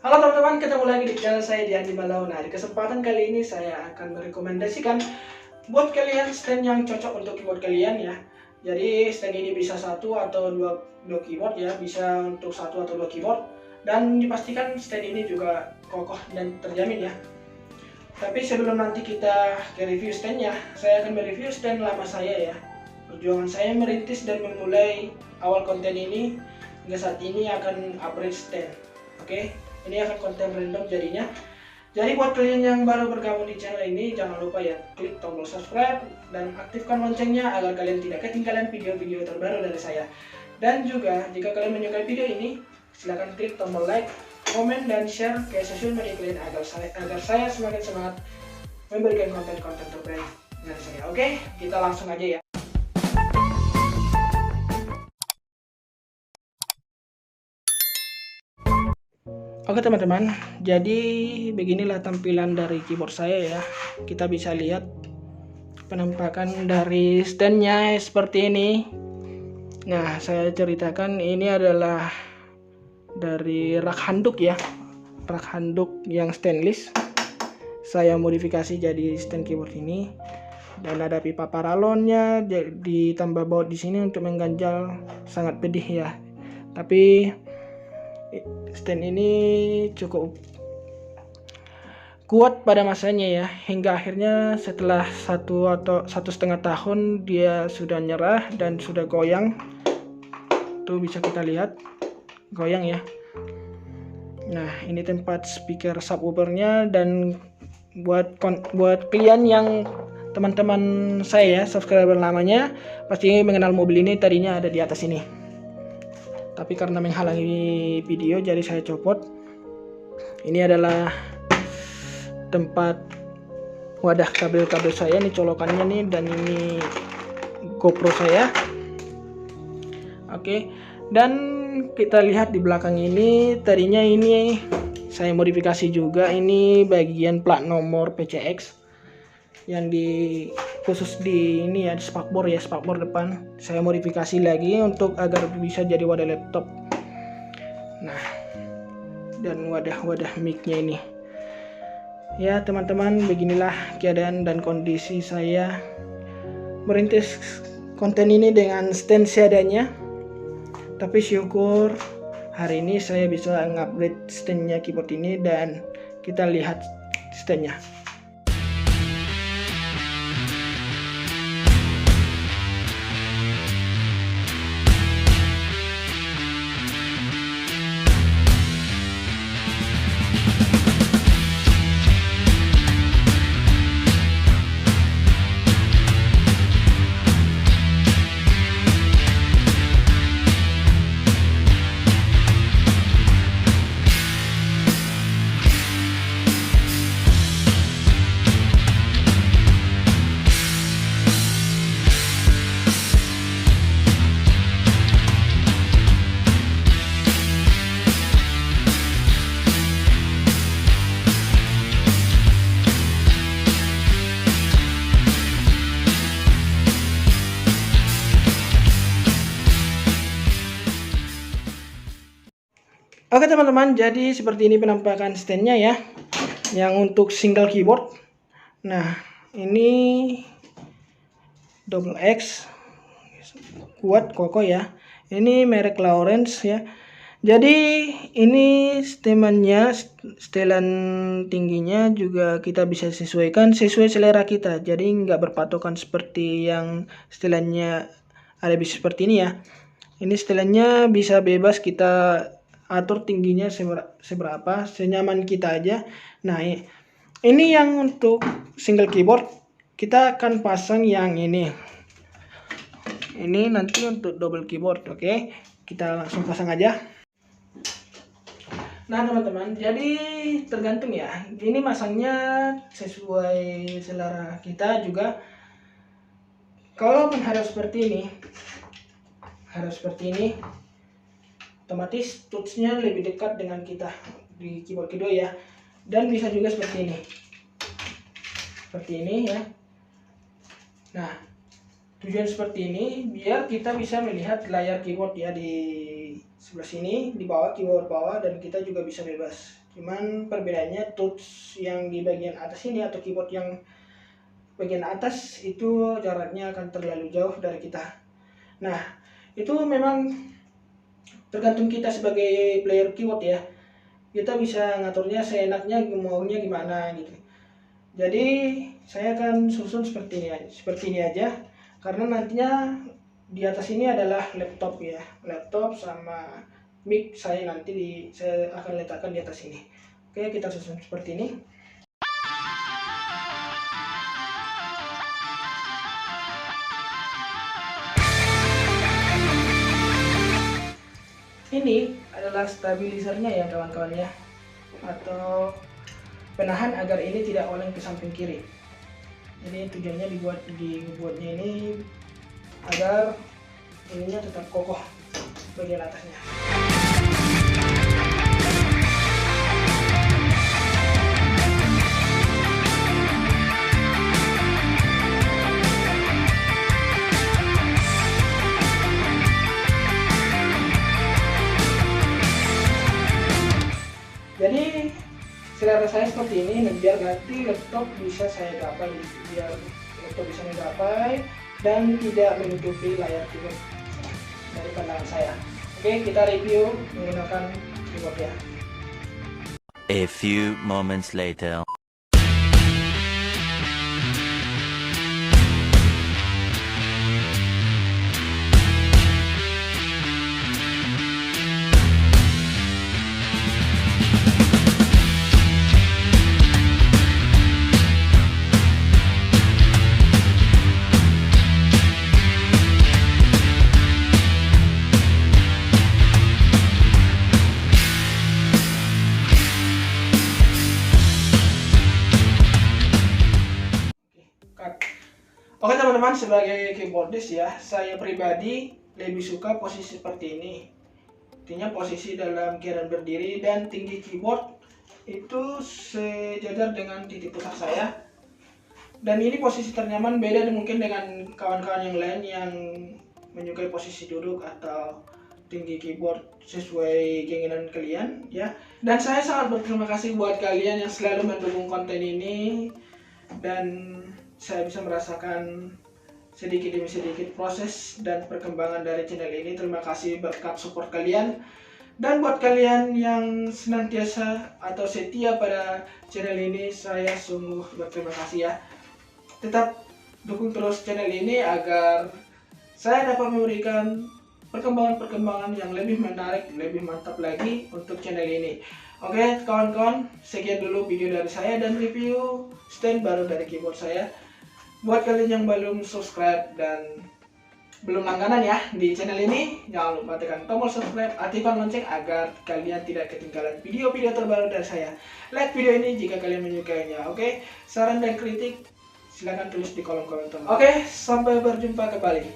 Halo teman-teman, ketemu lagi di channel saya Diandi Malau. Nah, di kesempatan kali ini saya akan merekomendasikan buat kalian stand yang cocok untuk keyboard kalian ya. Jadi stand ini bisa satu atau dua keyboard ya, bisa untuk satu atau dua keyboard. Dan dipastikan stand ini juga kokoh dan terjamin ya. Tapi sebelum nanti kita ke review standnya, saya akan mereview stand lama saya ya. Perjuangan saya merintis dan memulai awal konten ini hingga saat ini akan upgrade stand. Oke, ini akan konten random jadinya. Jadi buat kalian yang baru bergabung di channel ini, jangan lupa ya klik tombol subscribe dan aktifkan loncengnya agar kalian tidak ketinggalan video-video terbaru dari saya. Dan juga jika kalian menyukai video ini, silahkan klik tombol like, komen, dan share ke sosial media kalian agar saya semakin semangat memberikan konten-konten terbaik dari saya. Oke, kita langsung aja ya. Oke teman-teman, jadi beginilah tampilan dari keyboard saya ya. Kita bisa lihat penampakan dari standnya seperti ini. Nah, saya ceritakan ini adalah dari rak handuk ya, rak handuk yang stainless. Saya modifikasi jadi stand keyboard ini, dan ada pipa paralonnya ditambah baut di sini untuk mengganjal, sangat pedih ya. Tapi stand ini cukup kuat pada masanya ya, hingga akhirnya setelah 1,5 tahun dia sudah nyerah dan sudah goyang. Tuh bisa kita lihat goyang ya. Nah, ini tempat speaker subwoofernya, dan buat kalian yang teman-teman saya ya, subscriber lamanya, pasti mengenal mobil ini. Tadinya ada di atas ini, tapi karena menghalangi video jadi saya copot. Ini adalah tempat wadah kabel-kabel saya, ini colokannya nih, dan ini GoPro saya. Oke, dan kita lihat di belakang ini, tadinya ini saya modifikasi juga. Ini bagian plat nomor PCX yang khusus di ini ya, di spakbor ya, spakbor depan saya modifikasi lagi untuk agar bisa jadi wadah laptop. Nah, dan wadah mic-nya ini ya teman-teman. Beginilah keadaan dan kondisi saya merintis konten ini dengan stand seadanya. Tapi syukur hari ini saya bisa ngupgrade standnya keyboard ini, dan kita lihat standnya. Oke teman-teman, jadi seperti ini penampakan standnya ya, yang untuk single keyboard. Nah, ini double X, kuat kokoh ya. Ini merek Lawrence ya. Jadi ini setelan tingginya juga kita bisa sesuaikan sesuai selera kita. Jadi nggak berpatokan seperti yang setelannya ada bisa seperti ini ya. Ini setelannya bisa bebas kita atur tingginya seberapa, senyaman kita aja. Nah, ini yang untuk single keyboard. Kita akan pasang yang ini nanti untuk double keyboard. Oke, kita langsung pasang aja. Nah teman-teman, jadi tergantung ya, ini masangnya sesuai selera kita juga. Kalau harus seperti ini, otomatis touchnya lebih dekat dengan kita di keyboard kedua ya. Dan bisa juga seperti ini ya. Nah, tujuan seperti ini biar kita bisa melihat layar keyboard ya di sebelah sini di bawah, keyboard bawah, dan kita juga bisa bebas. Cuman perbedaannya touch yang di bagian atas ini atau keyboard yang bagian atas itu jaraknya akan terlalu jauh dari kita. Nah, itu memang tergantung kita sebagai player keyboard ya. Kita bisa ngaturnya seenaknya, maunya gimana gitu. Jadi saya akan susun seperti ini aja, karena nantinya di atas ini adalah laptop ya, laptop sama mic saya nanti saya akan letakkan di atas ini. Oke, kita susun seperti ini. Ini adalah stabilizernya ya kawan-kawan ya, atau penahan agar ini tidak oleng ke samping kiri. Jadi tujuannya dibuatnya ini agar ininya tetap kokoh bagian atasnya. Jadi selera saya seperti ini, biar nanti laptop bisa saya gapai, dan tidak menutupi layar keyboard dari pandangan saya. Oke, kita review menggunakan keyboard ya. A few moments later. Oke teman-teman, sebagai keyboardist ya, saya pribadi lebih suka posisi seperti ini. Artinya posisi dalam keadaan berdiri dan tinggi keyboard itu sejajar dengan titik pusat saya. Dan ini posisi ternyaman, beda mungkin dengan kawan-kawan yang lain yang menyukai posisi duduk atau tinggi keyboard sesuai keinginan kalian ya. Dan saya sangat berterima kasih buat kalian yang selalu mendukung konten ini, dan saya bisa merasakan sedikit demi sedikit proses dan perkembangan dari channel ini. Terima kasih berkat support kalian. Dan buat kalian yang senantiasa atau setia pada channel ini, saya sungguh berterima kasih ya. Tetap dukung terus channel ini agar saya dapat memberikan perkembangan-perkembangan yang lebih menarik, lebih mantap lagi untuk channel ini. Oke kawan-kawan, sekian dulu video dari saya dan review stand baru dari keyboard saya. Buat kalian yang belum subscribe dan belum langganan ya di channel ini, jangan lupa tekan tombol subscribe, aktifkan lonceng agar kalian tidak ketinggalan video-video terbaru dari saya. Like video ini jika kalian menyukainya. Oke, saran dan kritik silahkan tulis di kolom komentar. Oke, sampai berjumpa kembali.